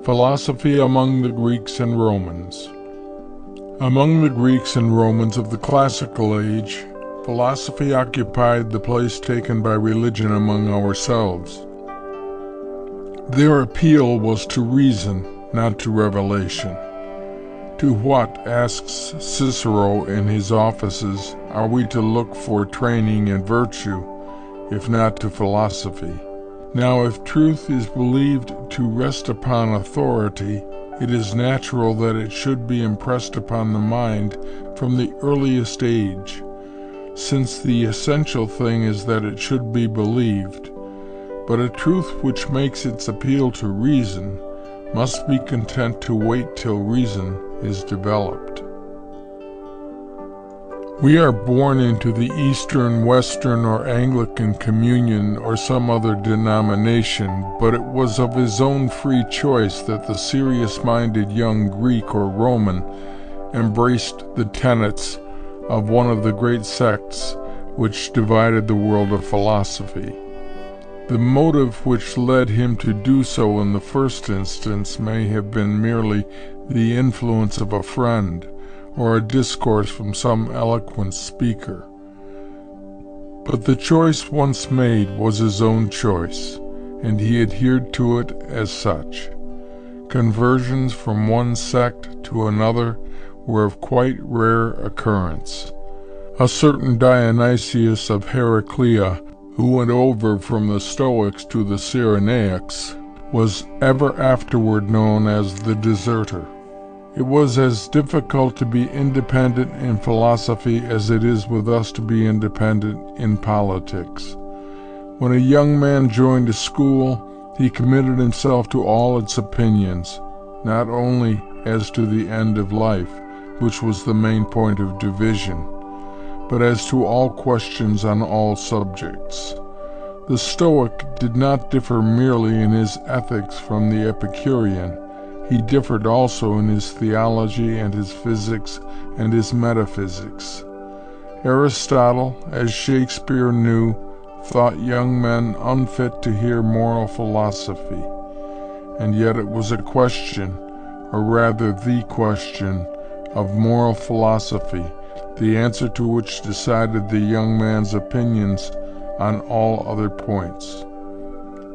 Philosophy among the Greeks and Romans. Among the Greeks and Romans of the classical age, philosophy occupied the place taken by religion among ourselves. Their appeal was to reason, not to revelation. To what, asks Cicero in his Offices, are we to look for training in virtue, if not to philosophy? Now, if truth is believed to rest upon authority, it is natural that it should be impressed upon the mind from the earliest age, since the essential thing is that it should be believed. But a truth which makes its appeal to reason must be content to wait till reason is developed. We are born into the Eastern, Western, or Anglican communion or some other denomination, but it was of his own free choice that the serious-minded young Greek or Roman embraced the tenets of one of the great sects which divided the world of philosophy. The motive which led him to do so in the first instance may have been merely the influence of a friend, or a discourse from some eloquent speaker. But the choice once made was his own choice, and he adhered to it as such. Conversions from one sect to another were of quite rare occurrence. A certain Dionysius of Heraclea, who went over from the Stoics to the Cyrenaics, was ever afterward known as the deserter. It was as difficult to be independent in philosophy as it is with us to be independent in politics. When a young man joined a school, he committed himself to all its opinions, not only as to the end of life, which was the main point of division, but as to all questions on all subjects. The Stoic did not differ merely in his ethics from the Epicurean. He differed also in his theology and his physics and his metaphysics. Aristotle, as Shakespeare knew, thought young men unfit to hear moral philosophy, and yet it was a question, or rather the question, of moral philosophy, the answer to which decided the young man's opinions on all other points.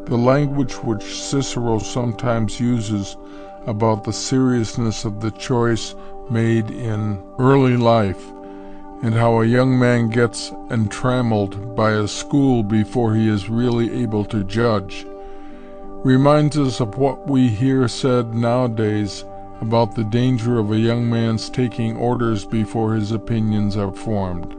The language which Cicero sometimes uses about the seriousness of the choice made in early life, and how a young man gets entrammeled by a school before he is really able to judge, reminds us of what we hear said nowadays about the danger of a young man's taking orders before his opinions are formed.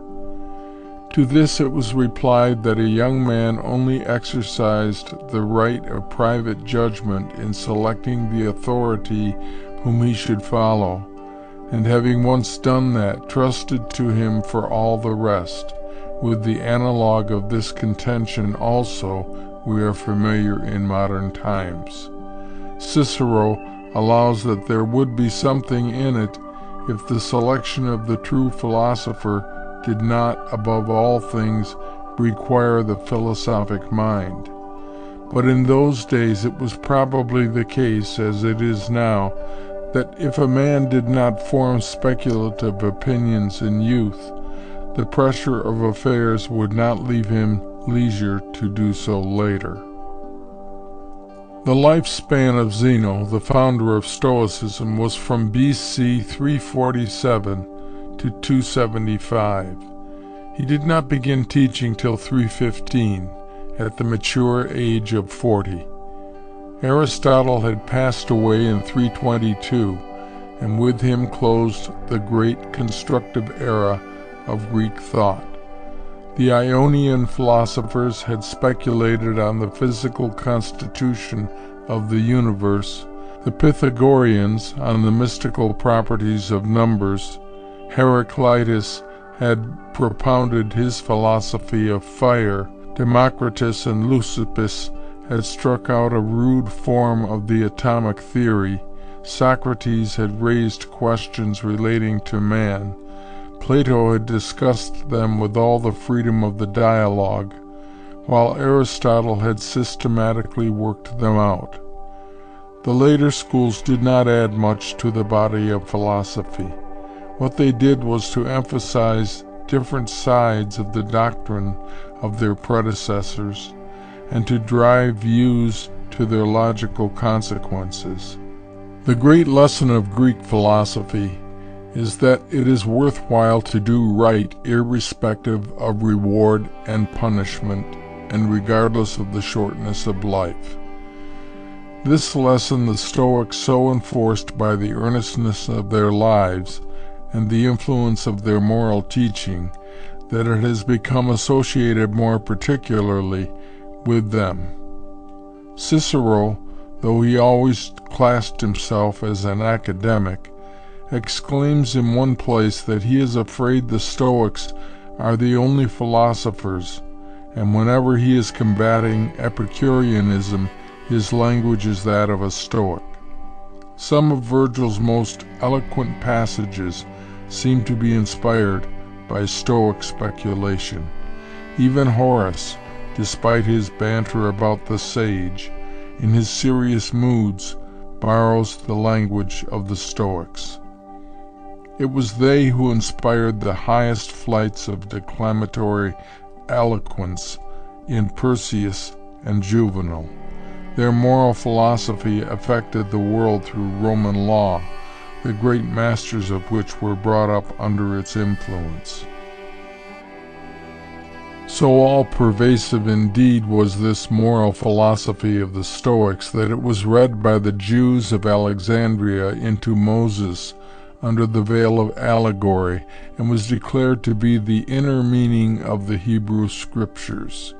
To this it was replied that a young man only exercised the right of private judgment in selecting the authority whom he should follow, and having once done that, trusted to him for all the rest. With the analogue of this contention also we are familiar in modern times. Cicero allows that there would be something in it if the selection of the true philosopher did not, above all things, require the philosophic mind. But in those days it was probably the case, as it is now, that if a man did not form speculative opinions in youth, the pressure of affairs would not leave him leisure to do so later. The lifespan of Zeno, the founder of Stoicism, was from BC 347 to 275. He did not begin teaching till 315, at the mature age of 40. Aristotle had passed away in 322, and with him closed the great constructive era of Greek thought. The Ionian philosophers had speculated on the physical constitution of the universe, the Pythagoreans on the mystical properties of numbers. Heraclitus had propounded his philosophy of fire. Democritus and Leucippus had struck out a rude form of the atomic theory. Socrates had raised questions relating to man. Plato had discussed them with all the freedom of the dialogue, while Aristotle had systematically worked them out. The later schools did not add much to the body of philosophy. What they did was to emphasize different sides of the doctrine of their predecessors and to drive views to their logical consequences. The great lesson of Greek philosophy is that it is worthwhile to do right irrespective of reward and punishment and regardless of the shortness of life. This lesson the Stoics so enforced by the earnestness of their lives and the influence of their moral teaching that it has become associated more particularly with them. Cicero, though he always classed himself as an academic, exclaims in one place that he is afraid the Stoics are the only philosophers, and whenever he is combating Epicureanism, his language is that of a Stoic. Some of Virgil's most eloquent passages seem to be inspired by Stoic speculation. Even Horace, despite his banter about the sage, in his serious moods borrows the language of the Stoics. It was they who inspired the highest flights of declamatory eloquence in Persius and Juvenal. Their moral philosophy affected the world through Roman law, the great masters of which were brought up under its influence. So all-pervasive indeed was this moral philosophy of the Stoics that it was read by the Jews of Alexandria into Moses under the veil of allegory and was declared to be the inner meaning of the Hebrew Scriptures.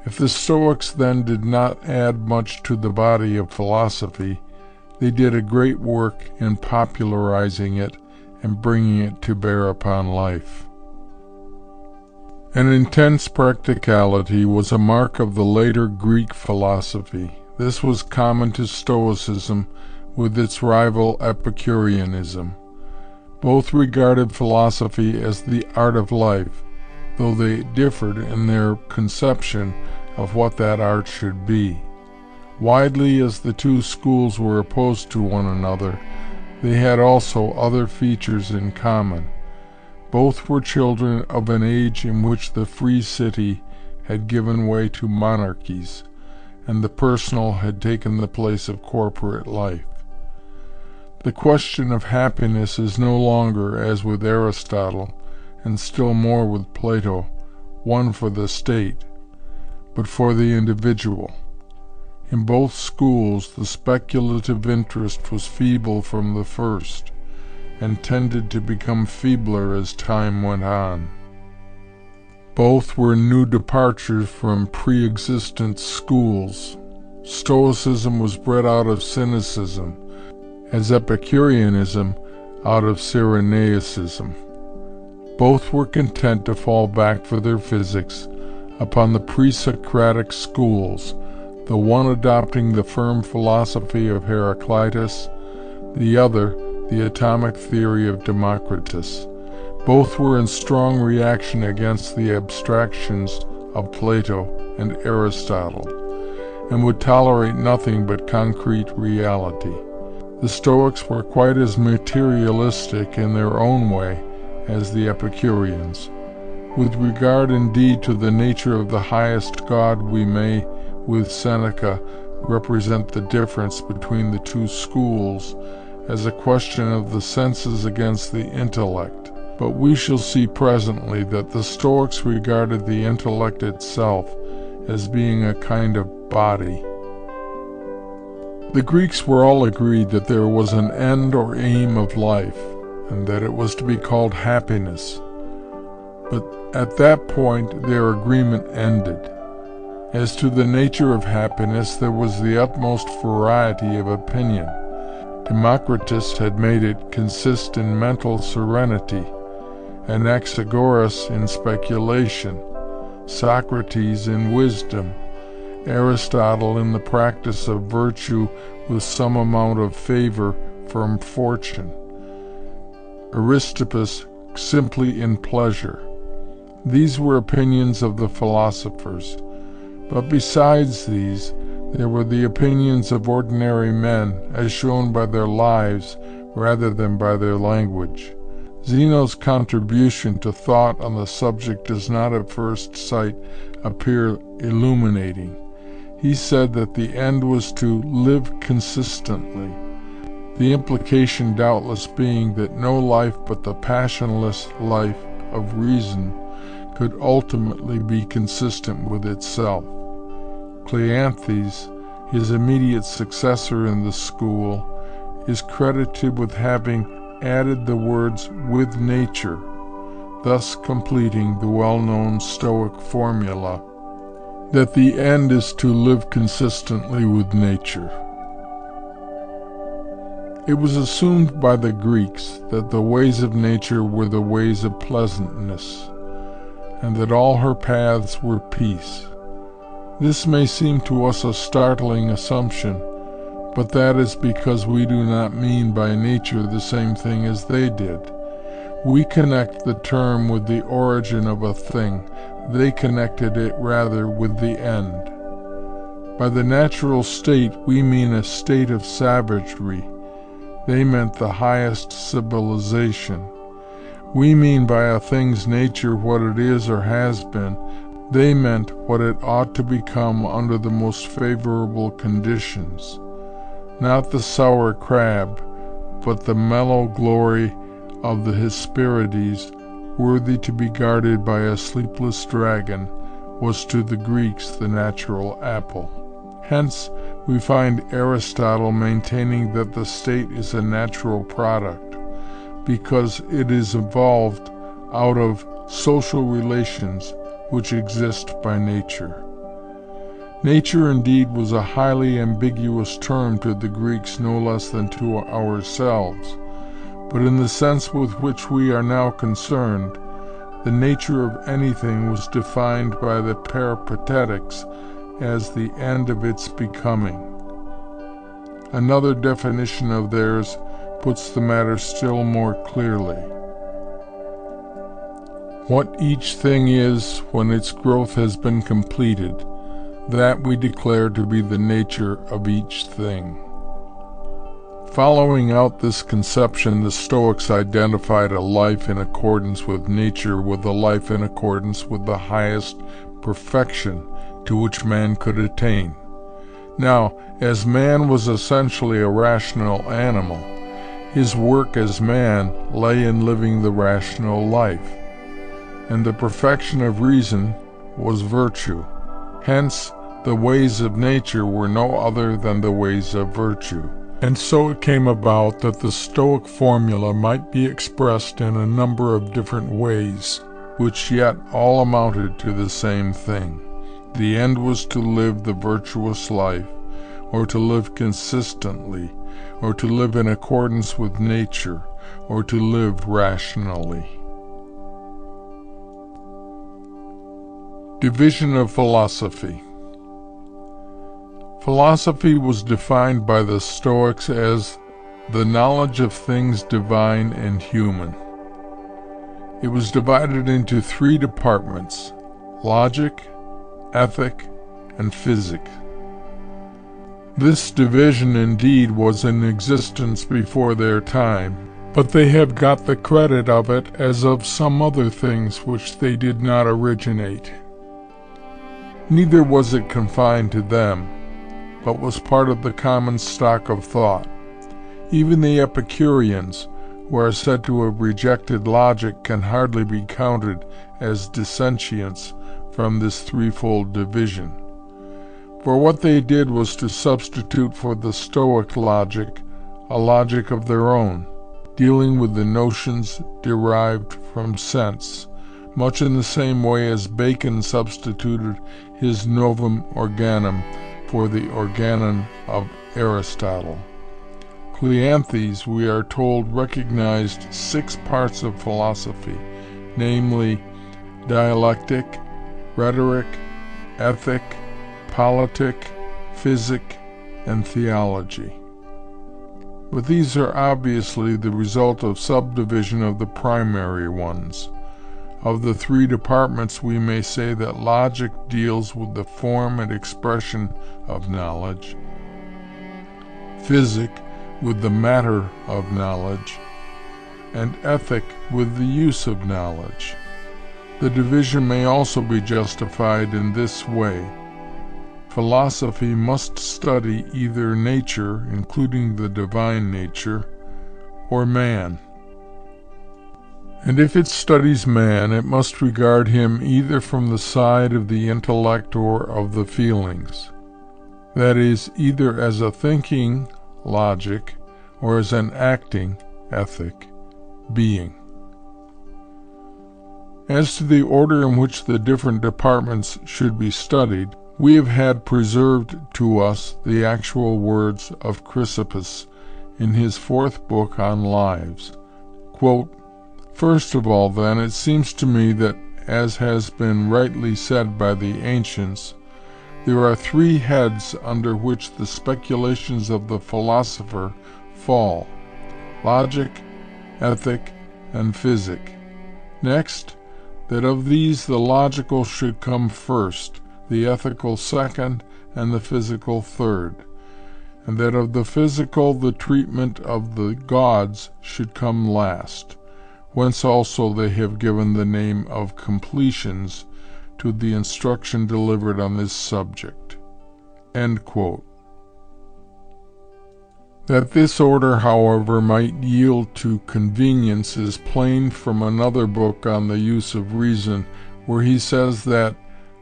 If the Stoics then did not add much to the body of philosophy, they did a great work in popularizing it and bringing it to bear upon life. An intense practicality was a mark of the later Greek philosophy. This was common to Stoicism with its rival Epicureanism. Both regarded philosophy as the art of life, though they differed in their conception of what that art should be. Widely as the two schools were opposed to one another, they had also other features in common. Both were children of an age in which the free city had given way to monarchies, and the personal had taken the place of corporate life. The question of happiness is no longer, as with Aristotle, and still more with Plato, one for the state, but for the individual. In both schools, the speculative interest was feeble from the first, and tended to become feebler as time went on. Both were new departures from pre-existent schools. Stoicism was bred out of cynicism, as Epicureanism out of Cyrenaicism. Both were content to fall back for their physics upon the pre-Socratic schools, the one adopting the firm philosophy of Heraclitus, the other the atomic theory of Democritus. Both were in strong reaction against the abstractions of Plato and Aristotle, and would tolerate nothing but concrete reality. The Stoics were quite as materialistic in their own way as the Epicureans. With regard indeed to the nature of the highest God, we may, with Seneca, represent the difference between the two schools as a question of the senses against the intellect. But we shall see presently that the Stoics regarded the intellect itself as being a kind of body. The Greeks were all agreed that there was an end or aim of life, and that it was to be called happiness. But at that point their agreement ended. As to the nature of happiness, there was the utmost variety of opinion. Democritus had made it consist in mental serenity, Anaxagoras in speculation, Socrates in wisdom, Aristotle in the practice of virtue with some amount of favor from fortune, Aristippus simply in pleasure. These were opinions of the philosophers. But besides these, They were the opinions of ordinary men, as shown by their lives rather than by their language. Zeno's contribution to thought on the subject does not at first sight appear illuminating. He said that the end was to live consistently, the implication doubtless being that no life but the passionless life of reason could ultimately be consistent with itself. Cleanthes, his immediate successor in the school, is credited with having added the words "with nature," thus completing the well-known Stoic formula that the end is to live consistently with nature. It was assumed by the Greeks that the ways of nature were the ways of pleasantness, and that all her paths were peace. This may seem to us a startling assumption, but that is because we do not mean by nature the same thing as they did. We connect the term with the origin of a thing. They connected it rather with the end. By the natural state, we mean a state of savagery. They meant the highest civilization. We mean by a thing's nature what it is or has been. They meant what it ought to become under the most favorable conditions. Not the sour crab, but the mellow glory of the Hesperides, worthy to be guarded by a sleepless dragon, was to the Greeks the natural apple. Hence, we find Aristotle maintaining that the state is a natural product, because it is evolved out of social relations which exist by nature. Nature indeed was a highly ambiguous term to the Greeks no less than to ourselves, but in the sense with which we are now concerned, the nature of anything was defined by the Peripatetics as the end of its becoming. Another definition of theirs puts the matter still more clearly. What each thing is when its growth has been completed, that we declare to be the nature of each thing. Following out this conception, the Stoics identified a life in accordance with nature with a life in accordance with the highest perfection to which man could attain. Now, as man was essentially a rational animal, his work as man lay in living the rational life, and the perfection of reason was virtue. Hence, the ways of nature were no other than the ways of virtue. And so it came about that the Stoic formula might be expressed in a number of different ways, which yet all amounted to the same thing. The end was to live the virtuous life, or to live consistently, or to live in accordance with nature, or to live rationally. Division of philosophy. Philosophy was defined by the Stoics as the knowledge of things divine and human. It was divided into three departments: logic, ethic, and physic. This division indeed was in existence before their time, but they have got the credit of it as of some other things which they did not originate. Neither was it confined to them, but was part of the common stock of thought. Even the Epicureans, who are said to have rejected logic, can hardly be counted as dissentients from this threefold division. For what they did was to substitute for the Stoic logic a logic of their own, dealing with the notions derived from sense, much in the same way as Bacon substituted his Novum Organum for the organon of Aristotle. Cleanthes, we are told, recognized 6 parts of philosophy, namely dialectic, rhetoric, ethic, politic, physic, and theology. But these are obviously the result of subdivision of the primary ones. Of the three departments, we may say that logic deals with the form and expression of knowledge, physic with the matter of knowledge, and ethic with the use of knowledge. The division may also be justified in this way. Philosophy must study either nature, including the divine nature, or man. And if it studies man, it must regard him either from the side of the intellect or of the feelings. That is, either as a thinking, logic, or as an acting, ethic, being. As to the order in which the different departments should be studied, we have had preserved to us the actual words of Chrysippus in his 4th book on Lives. Quote, "First of all, then, it seems to me that, as has been rightly said by the ancients, there are 3 heads under which the speculations of the philosopher fall: logic, ethic, and physic. Next, that of these the logical should come first, the ethical second, and the physical third, and that of the physical the treatment of the gods should come last, whence also they have given the name of completions to the instruction delivered on this subject." End quote. That this order, however, might yield to convenience is plain from another book on the use of reason, where he says that,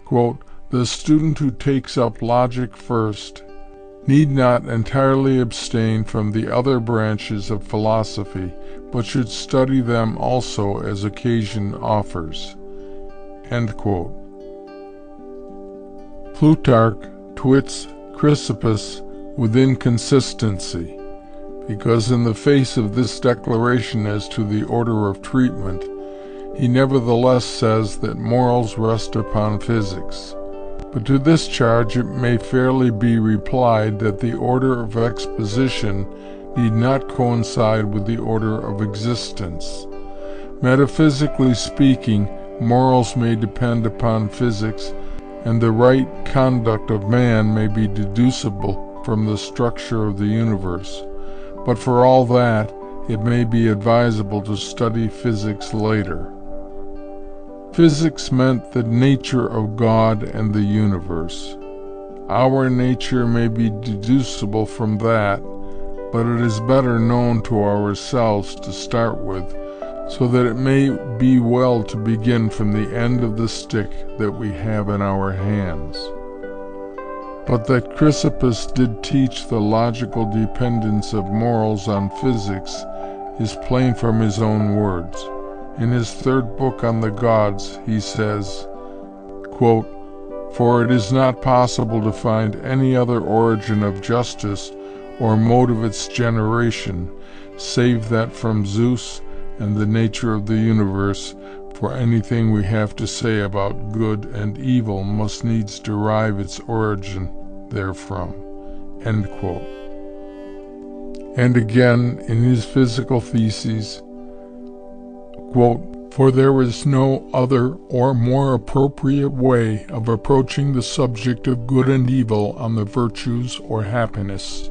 quote, "The student who takes up logic first need not entirely abstain from the other branches of philosophy, but should study them also as occasion offers." End quote. Plutarch twits Chrysippus with inconsistency, because in the face of this declaration as to the order of treatment, he nevertheless says that morals rest upon physics. But to this charge it may fairly be replied that the order of exposition need not coincide with the order of existence. Metaphysically speaking, morals may depend upon physics, and the right conduct of man may be deducible from the structure of the universe. But for all that, it may be advisable to study physics later. Physics meant the nature of God and the universe. Our nature may be deducible from that, but it is better known to ourselves to start with, so that it may be well to begin from the end of the stick that we have in our hands. But that Chrysippus did teach the logical dependence of morals on physics is plain from his own words. In his 3rd book on the gods, he says, quote, "For it is not possible to find any other origin of justice or mode of its generation, save that from Zeus and the nature of the universe, for anything we have to say about good and evil must needs derive its origin therefrom." End quote. And again, in his physical theses, quote, "For there is no other or more appropriate way of approaching the subject of good and evil on the virtues or happiness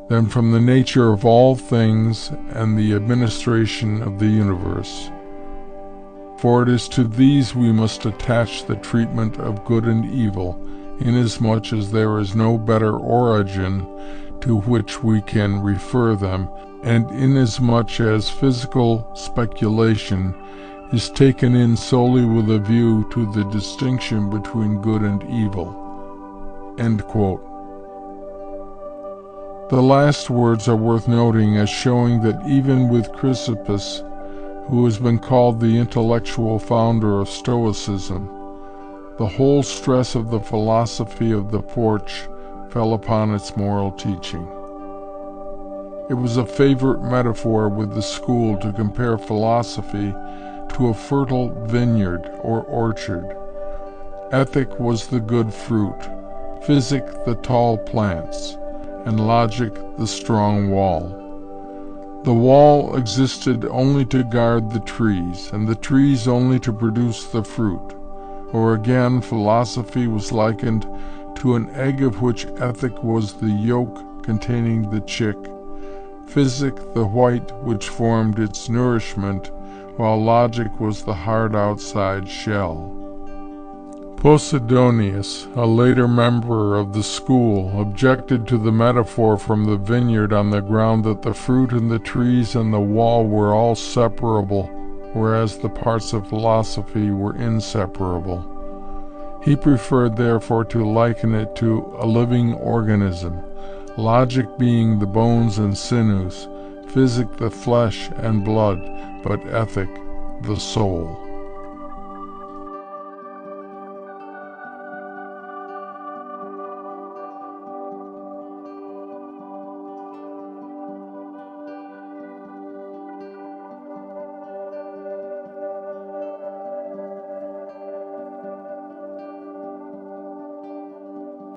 than from the nature of all things and the administration of the universe. For it is to these we must attach the treatment of good and evil, inasmuch as there is no better origin to which we can refer them, and inasmuch as physical speculation is taken in solely with a view to the distinction between good and evil." End quote. The last words are worth noting as showing that even with Chrysippus, who has been called the intellectual founder of Stoicism, the whole stress of the philosophy of the porch fell upon its moral teaching. It was a favorite metaphor with the school to compare philosophy to a fertile vineyard or orchard. Ethic was the good fruit, physic the tall plants, and logic the strong wall. The wall existed only to guard the trees, and the trees only to produce the fruit. Or again, philosophy was likened to an egg of which ethic was the yolk containing the chick, physic the white which formed its nourishment, while logic was the hard outside shell. Posidonius, a later member of the school, objected to the metaphor from the vineyard on the ground that the fruit and the trees and the wall were all separable, whereas the parts of philosophy were inseparable. He preferred therefore to liken it to a living organism, logic being the bones and sinews, physic the flesh and blood, but ethic the soul.